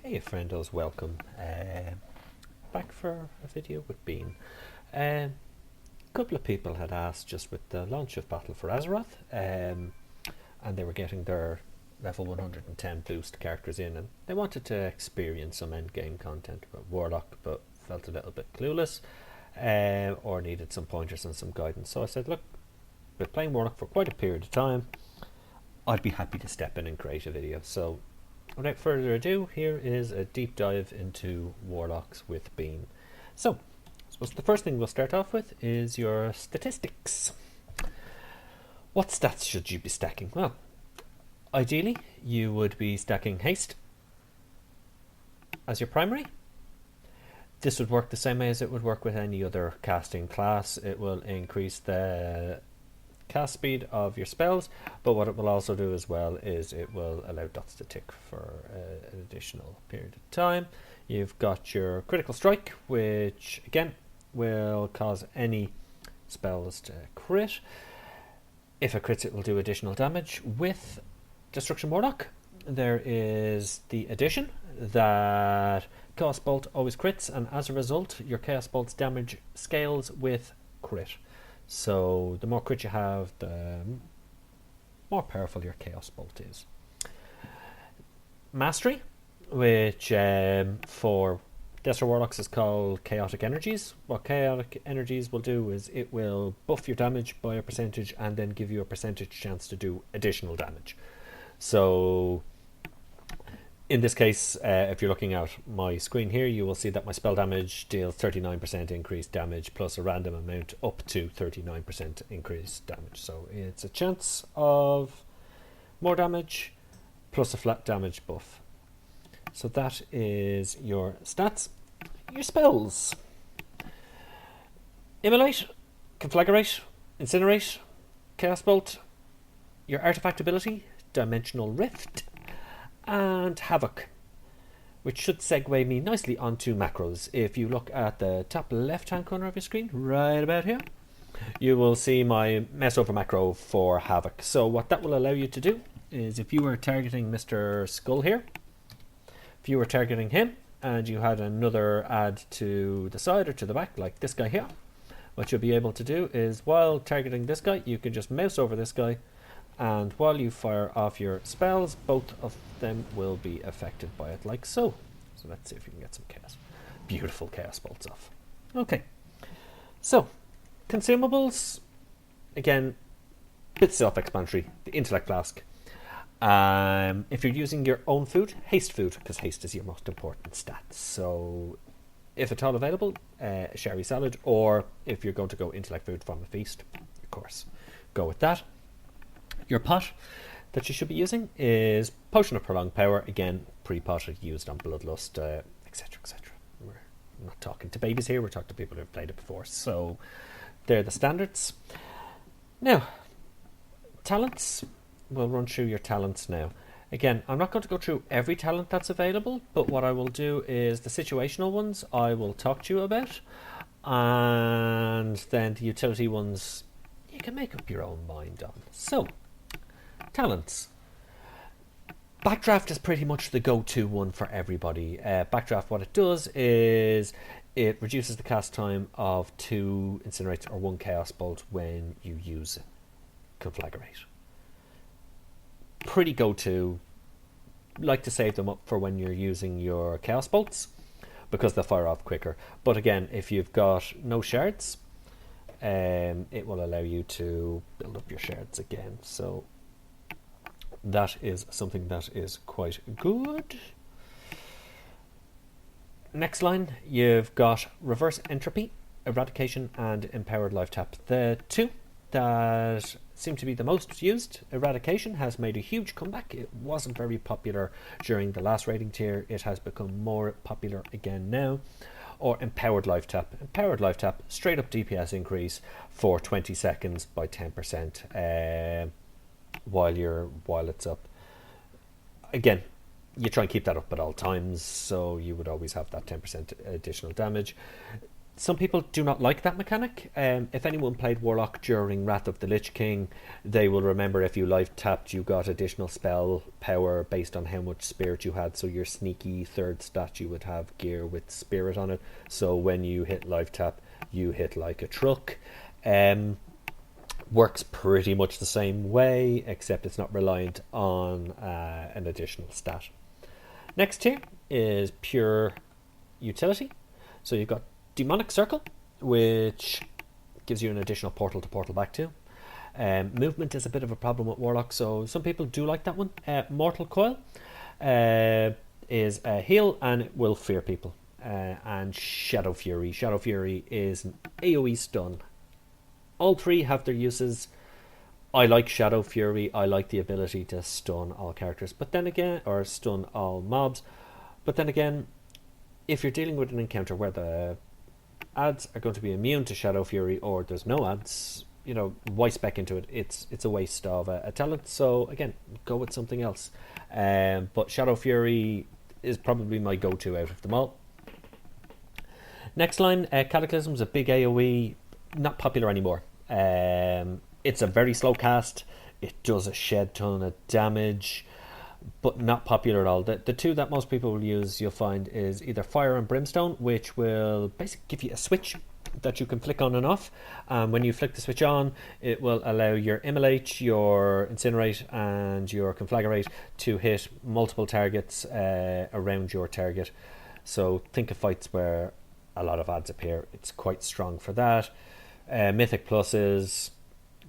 Hey friendos, welcome back for a video with Bean. A couple of people had asked just with the launch of Battle for Azeroth, and they were getting their level 110 boost characters in, and they wanted to experience some endgame content with Warlock, but felt a little bit clueless, or needed some pointers and some guidance. So I said, look, been playing Warlock for quite a period of time. I'd be happy to step in and create a video. So without further ado, here is a deep dive into Warlocks with Bean. So, I suppose the first thing we'll start off with is your statistics. What stats should you be stacking? Well, ideally, you would be stacking haste as your primary. This would work the same way as it would work with any other casting class. It will increase the cast speed of your spells, but what it will also do as well is it will allow dots to tick for an additional period of time. You've got your critical strike, which again will cause any spells to crit. If it crits, it will do additional damage. With Destruction Warlock, there is the addition that Chaos Bolt always crits, and as a result your Chaos Bolt's damage scales with crit. So the more crit you have, the more powerful your Chaos Bolt is. Mastery, which for Destro Warlocks is called Chaotic Energies. What Chaotic Energies will do is it will buff your damage by a percentage and then give you a percentage chance to do additional damage. So in this case, if you're looking at my screen here, you will see that my spell damage deals 39% increased damage plus a random amount up to 39% increased damage. So it's a chance of more damage plus a flat damage buff. So that is your stats. Your spells: Immolate, Conflagrate, Incinerate, Chaos Bolt. Your artifact ability: Dimensional Rift and Havoc, which should segue me nicely onto macros. If you look at the top left hand corner of your screen, right about here, you will see my mess over macro for Havoc. So what that will allow you to do is, if you were targeting Mr. Skull here, if you were targeting him and you had another add to the side or to the back like this guy here, what you'll be able to do is, while targeting this guy, you can just mouse over this guy, and while you fire off your spells, both of them will be affected by it, like so. So let's see if we can get some beautiful chaos bolts off. Okay, so consumables, again, bit self-explanatory. The intellect flask. If you're using your own food, haste food, because haste is your most important stat. So if at all available, a sherry salad, or if you're going to go intellect food from a feast, of course, go with that. Your pot that you should be using is Potion of Prolonged Power, again, pre-potted, used on Bloodlust, etc, etc. We're not talking to babies here, we're talking to people who have played it before. So they're the standards. Now, talents. We'll run through your talents now. Again, I'm not going to go through every talent that's available, but what I will do is the situational ones I will talk to you about, and then the utility ones you can make up your own mind on. So, talents. Backdraft is pretty much the go-to one for everybody. Backdraft, what it does is it reduces the cast time of 2 Incinerates or 1 Chaos Bolt when you use Conflagrate. Pretty go-to. Like to save them up for when you're using your Chaos Bolts, because they'll fire off quicker. But again, if you've got no shards, it will allow you to build up your shards again. So that is something that is quite good. Next line, you've got Reverse Entropy, Eradication, and Empowered Life Tap. The two that seem to be the most used. Eradication has made a huge comeback. It wasn't very popular during the last rating tier. It has become more popular again now. Or Empowered Life Tap. Empowered Life Tap, straight up DPS increase for 20 seconds by 10% while it's up. Again, you try and keep that up at all times, so you would always have that 10% additional damage. Some people do not like that mechanic. If anyone played Warlock during Wrath of the Lich King, they will remember if you live tapped, you got additional spell power based on how much spirit you had. So your sneaky third stat, you would have gear with spirit on it. So when you hit live tap, you hit like a truck. Works pretty much the same way, except it's not reliant on an additional stat. Next tier is pure utility. So you've got Demonic Circle, which gives you an additional portal to portal back to. Movement is a bit of a problem with Warlock, so some people do like that one. Mortal Coil is a heal, and it will fear people. And Shadow Fury. Shadow Fury is an AoE stun. All three have their uses. I like Shadow Fury. I like the ability to stun all characters, but then again, or stun all mobs. But then again, if you're dealing with an encounter where the ads are going to be immune to Shadow Fury, or there's no ads, why spec into it? It's a waste of a talent. So again, go with something else. But Shadow Fury is probably my go-to out of them all. Next line, Cataclysm's a big AoE, not popular anymore. It's a very slow cast. It does a shed ton of damage, but not popular at all. The two that most people will use, you'll find, is either Fire and Brimstone, which will basically give you a switch that you can flick on and off. When you flick the switch on, it will allow your Immolate, your Incinerate, and your Conflagrate to hit multiple targets around your target. So think of fights where a lot of ads appear. It's quite strong for that. Mythic Pluses,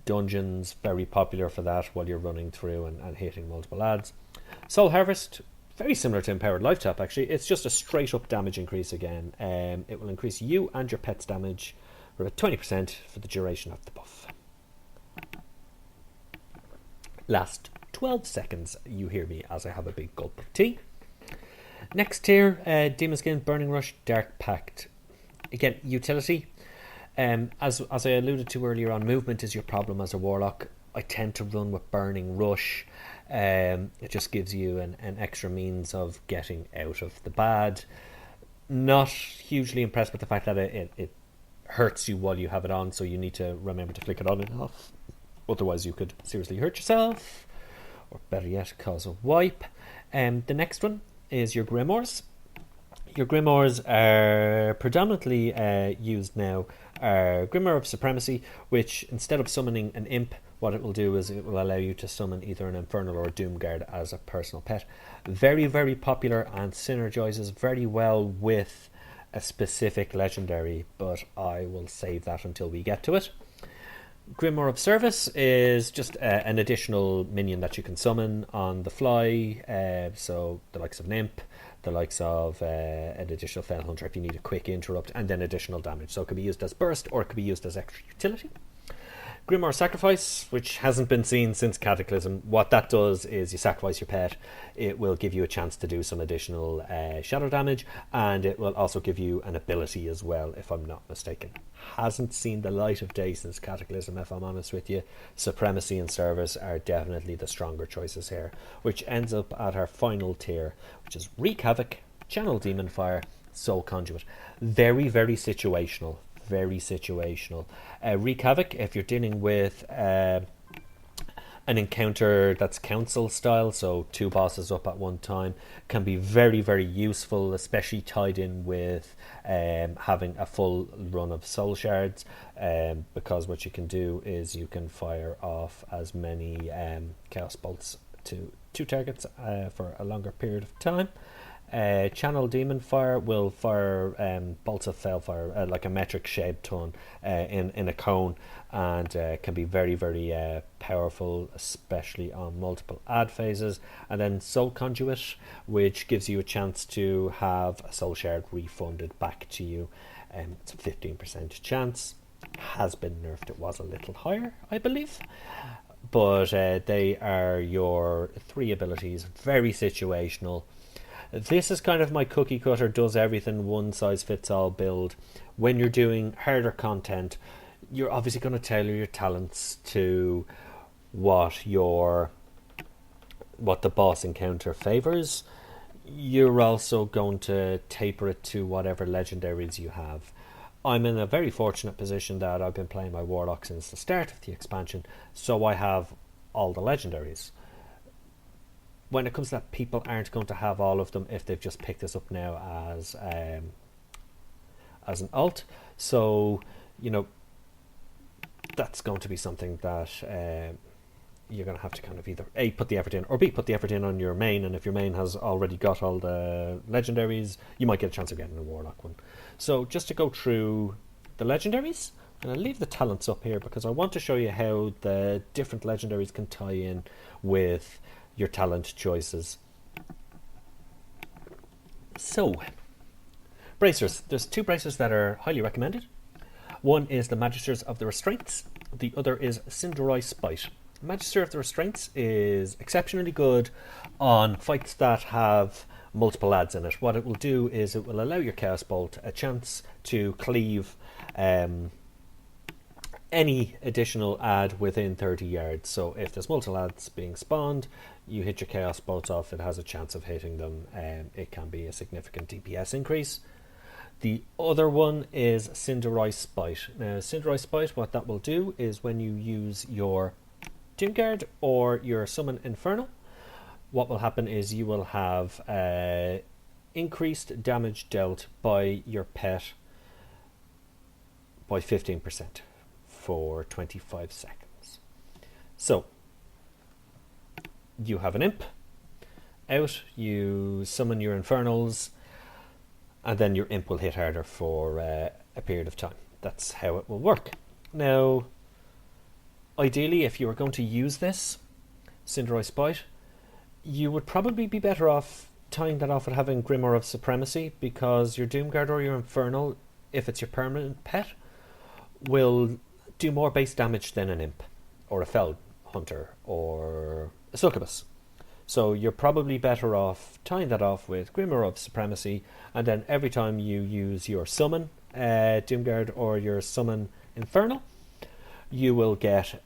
dungeons, very popular for that while you're running through and hitting multiple ads. Soul Harvest, very similar to Empowered Life Tap actually. It's just a straight up damage increase again. It will increase you and your pet's damage for about 20% for the duration of the buff. Last 12 seconds you hear me as I have a big gulp of tea. Next tier, Demon Skin, Burning Rush, Dark Pact. Again, utility. As I alluded to earlier on, movement is your problem as a Warlock. I tend to run with Burning Rush. It just gives you an extra means of getting out of the bad. Not hugely impressed with the fact that it hurts you while you have it on, so you need to remember to flick it on and off. Otherwise you could seriously hurt yourself, or better yet, cause a wipe. The next one is your Grimoires. Your Grimoires are predominantly used now are Grimoire of Supremacy, which instead of summoning an imp, what it will do is it will allow you to summon either an Infernal or a Doomguard as a personal pet. Very, very popular and synergizes very well with a specific legendary, but I will save that until we get to it. Grimoire of Service is just an additional minion that you can summon on the fly, so the likes of an imp, the likes of an additional Fell Hunter if you need a quick interrupt, and then additional damage. So it can be used as burst or it can be used as extra utility. Grimoire Sacrifice, which hasn't been seen since Cataclysm. What that does is you sacrifice your pet. It will give you a chance to do some additional shadow damage, and it will also give you an ability as well, if I'm not mistaken. Hasn't seen the light of day since Cataclysm, if I'm honest with you. Supremacy and Service are definitely the stronger choices here, which ends up at our final tier, which is Wreak Havoc, Channel Demon Fire, Soul Conduit. Very, very situational. Very situational. Wreak Havoc, if you're dealing with an encounter that's council style, so two bosses up at one time, can be very, very useful, especially tied in with having a full run of soul shards, because what you can do is you can fire off as many chaos bolts to two targets for a longer period of time. Channel Demon Fire will fire bolts of Felfire, like a metric shaped ton in a cone, and can be very, very powerful, especially on multiple ad phases. And then Soul Conduit, which gives you a chance to have a soul shard refunded back to you. It's a 15% chance. Has been nerfed. It was a little higher, I believe. But they are your three abilities, very situational. This is kind of my cookie cutter, does everything, one size fits all build. When you're doing harder content, you're obviously going to tailor your talents to what the boss encounter favors. You're also going to taper it to whatever legendaries you have. I'm in a very fortunate position that I've been playing my Warlock since the start of the expansion, so I have all the legendaries. When it comes to that, people aren't going to have all of them if they've just picked this up now as an alt. So, that's going to be something that you're going to have to kind of either A, put the effort in, or B, put the effort in on your main. And if your main has already got all the legendaries, you might get a chance of getting a Warlock one. So just to go through the legendaries, and I'll leave the talents up here because I want to show you how the different legendaries can tie in with your talent choices. So, bracers. There's 2 bracers that are highly recommended. One is the Magisters of the Restraints. The other is Cinderai Spite. Magister of the Restraints is exceptionally good on fights that have multiple adds in it. What it will do is it will allow your Chaos Bolt a chance to cleave any additional add within 30 yards. So if there's multiple adds being spawned, you hit your Chaos Bolt off, it has a chance of hitting them. It can be a significant DPS increase. The other one is Cinderai Spite. Now, Cinderai Spite, what that will do is when you use your Doomguard or your Summon Infernal, what will happen is you will have increased damage dealt by your pet by 15% for 25 seconds. So, you have an imp out, you summon your Infernals, and then your imp will hit harder for a period of time. That's how it will work. Now, ideally, if you were going to use this, Cinderai Spite, you would probably be better off tying that off with having Grimoire of Supremacy, because your Doomguard or your Infernal, if it's your permanent pet, will do more base damage than an imp, or a Fell Hunter, or a Succubus. So you're probably better off tying that off with Grimoire of Supremacy, and then every time you use your Summon Doomguard or your Summon Infernal, you will get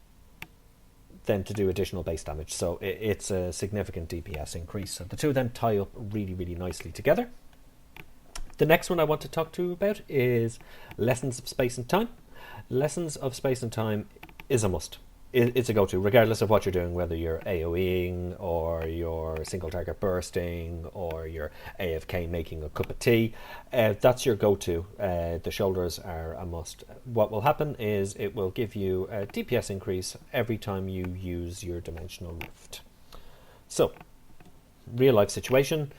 then to do additional base damage. So it's a significant DPS increase. So the two of them tie up really, really nicely together. The next one I want to talk to you about is Lessons of Space and Time. Lessons of Space and Time is a must. It's a go-to, regardless of what you're doing, whether you're AoEing or you're single target bursting or you're AFK making a cup of tea. That's your go-to. The shoulders are a must. What will happen is it will give you a DPS increase every time you use your Dimensional Rift. So, real life situation.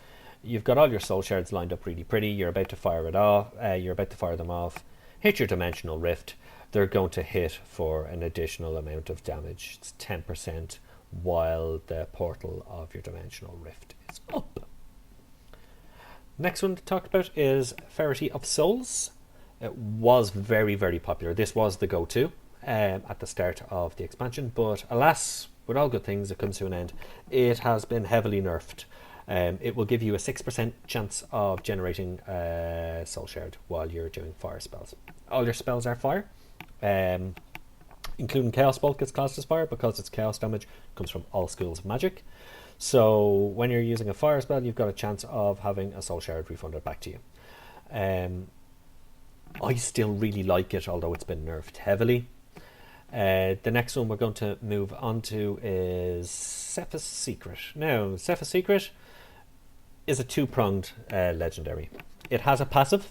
You've got all your soul shards lined up really pretty. You're about to fire it off. You're about to fire them off. Hit your Dimensional Rift. They're going to hit for an additional amount of damage. It's 10% while the portal of your Dimensional Rift is up. Next one to talk about is Ferity of Souls. It was very, very popular. This was the go-to at the start of the expansion, but alas, with all good things, it comes to an end. It has been heavily nerfed. It will give you a 6% chance of generating a Soul Shard while you're doing fire spells. All your spells are fire. Including Chaos Bolt gets classed as fire because its chaos damage comes from all schools of magic. So when you're using a fire spell, you've got a chance of having a soul shard refunded back to you. I still really like it, although it's been nerfed heavily. The next one we're going to move on to is Cephas Secret. Now, Cephas Secret is a 2-pronged legendary. It has a passive,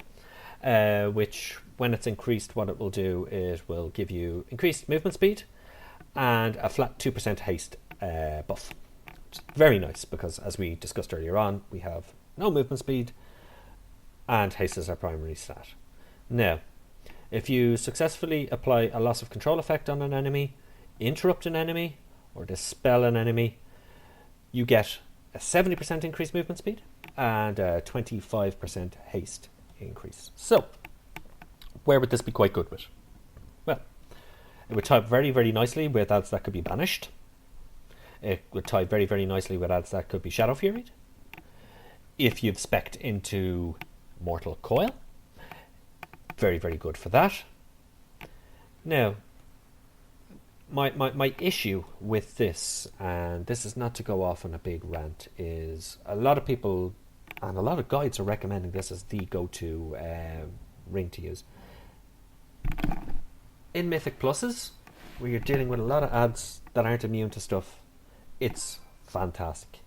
which when it's increased, what it will do is it will give you increased movement speed and a flat 2% haste buff. Which is very nice because, as we discussed earlier on, we have no movement speed and haste is our primary stat. Now, if you successfully apply a loss of control effect on an enemy, interrupt an enemy, or dispel an enemy, you get a 70% increased movement speed and a 25% haste increase. So, where would this be quite good with? Well, it would tie very, very nicely with adds that could be banished. It would tie very, very nicely with adds that could be shadow furied. If you've spec'd into Mortal Coil, very, very good for that. Now, my issue with this, and this is not to go off on a big rant, is a lot of people and a lot of guides are recommending this as the go-to ring to use. In Mythic Pluses, where you're dealing with a lot of ads that aren't immune to stuff, it's fantastic.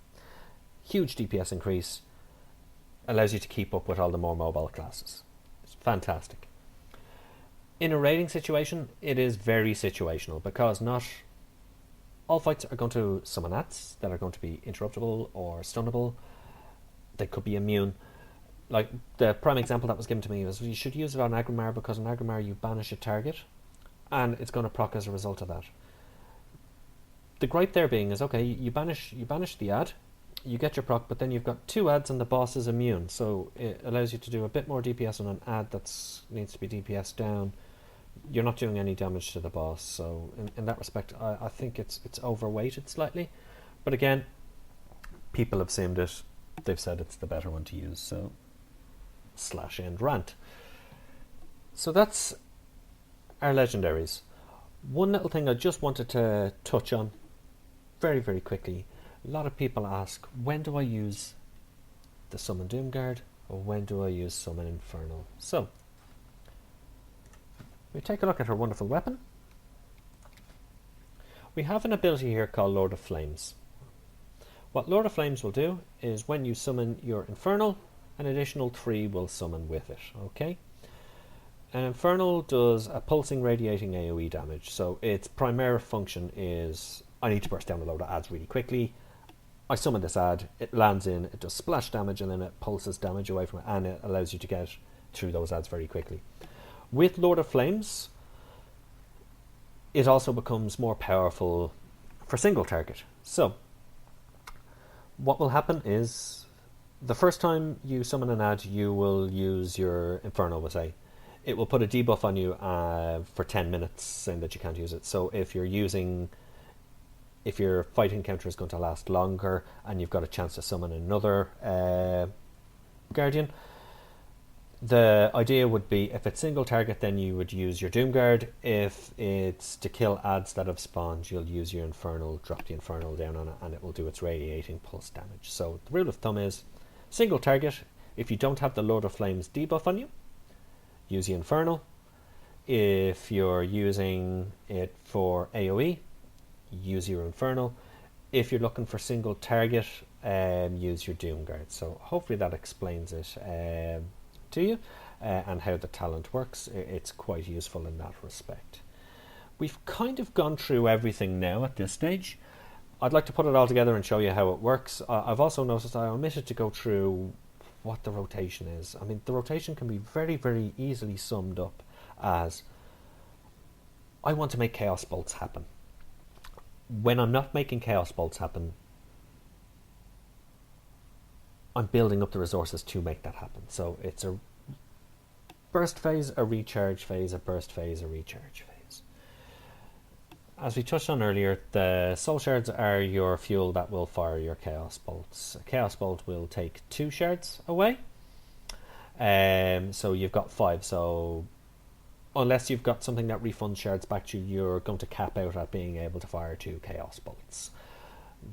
Huge DPS increase, allows you to keep up with all the more mobile classes. It's fantastic. In a raiding situation, it is very situational because not all fights are going to summon ads that are going to be interruptible or stunnable. They could be immune. Like the prime example that was given to me was you should use it on Agrimar because on Agrimar you banish a target and it's going to proc as a result of that. The gripe there being is, okay, you banish the ad, you get your proc, but then you've got 2 ads and the boss is immune, so it allows you to do a bit more DPS on an ad that needs to be DPS down. You're not doing any damage to the boss, so in that respect I think it's overweighted slightly, but again, people have seen it, they've said it's the better one to use, so /end rant. So that's our legendaries. One little thing I just wanted to touch on very, very quickly. A lot of people ask, when do I use the Summon Doomguard or when do I use Summon Infernal? So, we take a look at her wonderful weapon. We have an ability here called Lord of Flames. What Lord of Flames will do is when you summon your Infernal, an additional 3 will summon with it, okay? An Infernal does a pulsing radiating AoE damage, so its primary function is I need to burst down a load of ads really quickly. I summon this ad, it lands in, it does splash damage, and then it pulses damage away from it, and it allows you to get through those ads very quickly. With Lord of Flames, it also becomes more powerful for single target. So, what will happen is, the first time you summon an ad, you will use your Infernal, we'll say. It will put a debuff on you for 10 minutes, saying that you can't use it. So if your fight encounter is going to last longer and you've got a chance to summon another Guardian, the idea would be if it's single target, then you would use your Doomguard. If it's to kill ads that have spawned, you'll use your Infernal, drop the Infernal down on it, and it will do its radiating pulse damage. So the rule of thumb is single target. If you don't have the Lord of Flames debuff on you, use the Infernal. If you're using it for AoE, use your Infernal. If you're looking for single target, use your Doomguard. So hopefully that explains it to you and how the talent works. It's quite useful in that respect. We've kind of gone through everything now at this stage. I'd like to put it all together and show you how it works. I've also noticed I omitted to go through what the rotation is. I mean, the rotation can be very, very easily summed up as I want to make Chaos Bolts happen. When I'm not making Chaos Bolts happen, I'm building up the resources to make that happen. So it's a burst phase, a recharge phase, a burst phase, a recharge phase. As we touched on earlier, the soul shards are your fuel that will fire your Chaos Bolts. A Chaos Bolt will take 2 shards away. So you've got 5. So unless you've got something that refunds shards back to you, you're going to cap out at being able to fire 2 Chaos Bolts.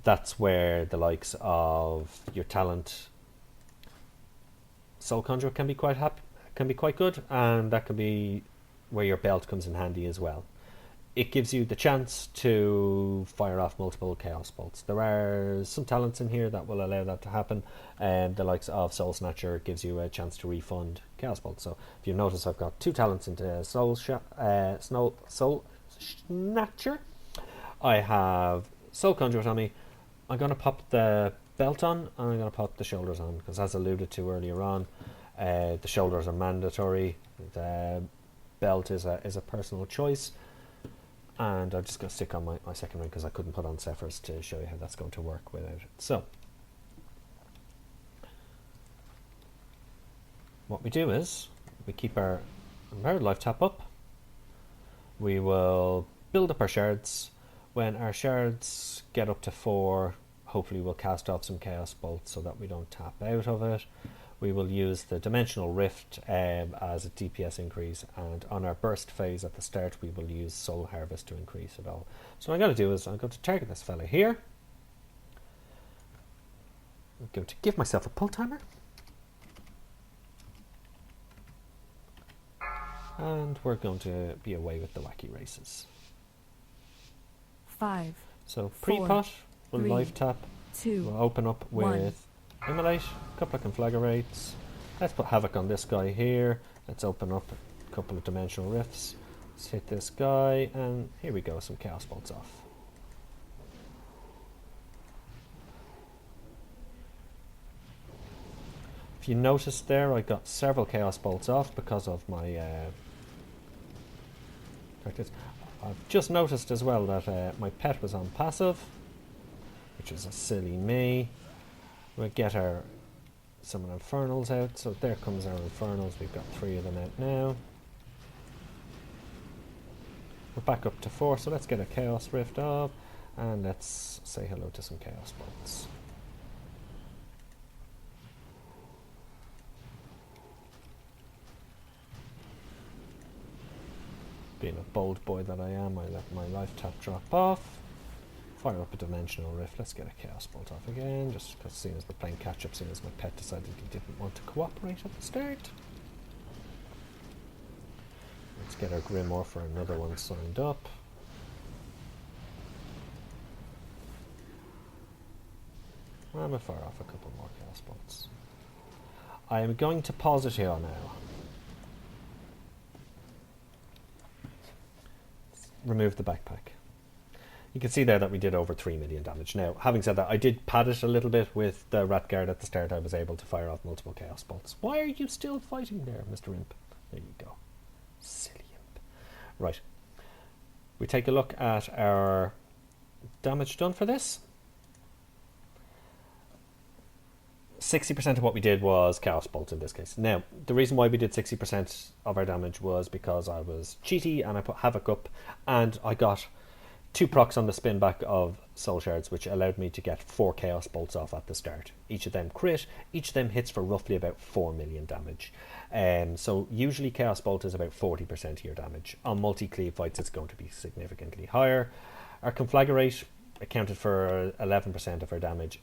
That's where the likes of your talent Soul Conjurer can be quite good, and that can be where your belt comes in handy as well. It gives you the chance to fire off multiple Chaos Bolts. There are some talents in here that will allow that to happen, and the likes of Soul Snatcher gives you a chance to refund Chaos Bolts. So if you notice, I've got 2 talents into Soul Snatcher. I have Soul Conjurer on me. I'm going to pop the belt on, and I'm going to pop the shoulders on, because as alluded to earlier on, the shoulders are mandatory. The belt is a personal choice. And I'm just going to stick on my second ring because I couldn't put on Zephyr's to show you how that's going to work without it. So, what we do is, we keep our life tap up. We will build up our shards. When our shards get up to 4, hopefully we'll cast off some Chaos Bolts so that we don't tap out of it. We will use the Dimensional Rift as a DPS increase, and on our burst phase at the start we will use Soul Harvest to increase it all. So what I'm going to do is I'm going to target this fella here. I'm going to give myself a pull timer. And we're going to be away with the wacky races. 5. So 4, pre-pot, we'll 3, live tap. 2. We'll open up with 1. Immolate, a couple of Conflagrates. Let's put Havoc on this guy here. Let's open up a couple of Dimensional Rifts. Let's hit this guy, and here we go, some Chaos Bolts off. If you noticed there, I got several Chaos Bolts off because of my practice. I've just noticed as well that my pet was on passive, which is a silly me. We'll get some Infernals out, so there comes our Infernals. We've got 3 of them out now. We're back up to 4, so let's get a Chaos Rift off, and let's say hello to some Chaos Bolts. Being a bold boy that I am, I let my life tap drop off. Fire up a Dimensional Rift. Let's get a Chaos Bolt off again, just because seeing as we're playing catch up, seeing as my pet decided he didn't want to cooperate at the start. Let's get our Grimoire for another one signed up. I'm going to fire off a couple more Chaos Bolts. I am going to pause it here now. Remove the backpack. You can see there that we did over 3 million damage. Now, having said that, I did pad it a little bit with the Rat Guard at the start. I was able to fire off multiple Chaos Bolts. Why are you still fighting there, Mr. Imp? There you go. Silly Imp. Right. We take a look at our damage done for this. 60% of what we did was Chaos Bolt in this case. Now, the reason why we did 60% of our damage was because I was cheaty and I put Havoc up and I got 2 procs on the spin back of Soul Shards, which allowed me to get 4 Chaos Bolts off at the start. Each of them crit, each of them hits for roughly about 4 million damage. So usually Chaos Bolt is about 40% of your damage. On multi-cleave fights it's going to be significantly higher. Our Conflagrate accounted for 11% of our damage.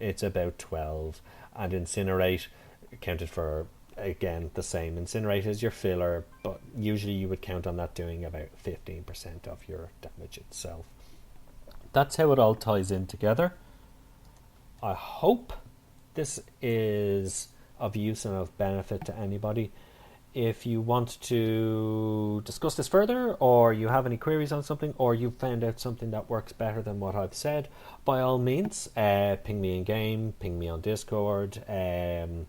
It's about 12, and Incinerate accounted for, again, the same. Incinerate is your filler, but usually you would count on that doing about 15% of your damage itself. That's how it all ties in together. I hope this is of use and of benefit to anybody. If you want to discuss this further, or you have any queries on something, or you found out something that works better than what I've said, by all means, ping me in game, ping me on Discord, IM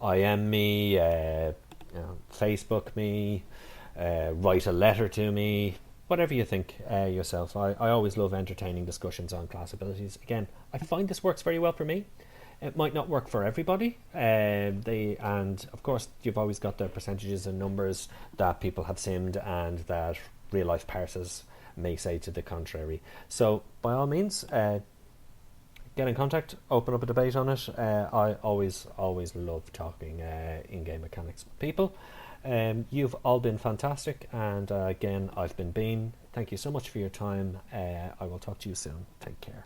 me, Facebook me, write a letter to me, whatever you think yourself. I always love entertaining discussions on class abilities. Again, I find this works very well for me. It might not work for everybody, and of course you've always got the percentages and numbers that people have simmed and that real life parsers may say to the contrary. So by all means, get in contact, open up a debate on it. I always love talking in-game mechanics with people. You've all been fantastic, and again, I've been Bean. Thank you so much for your time. I will talk to you soon. Take care.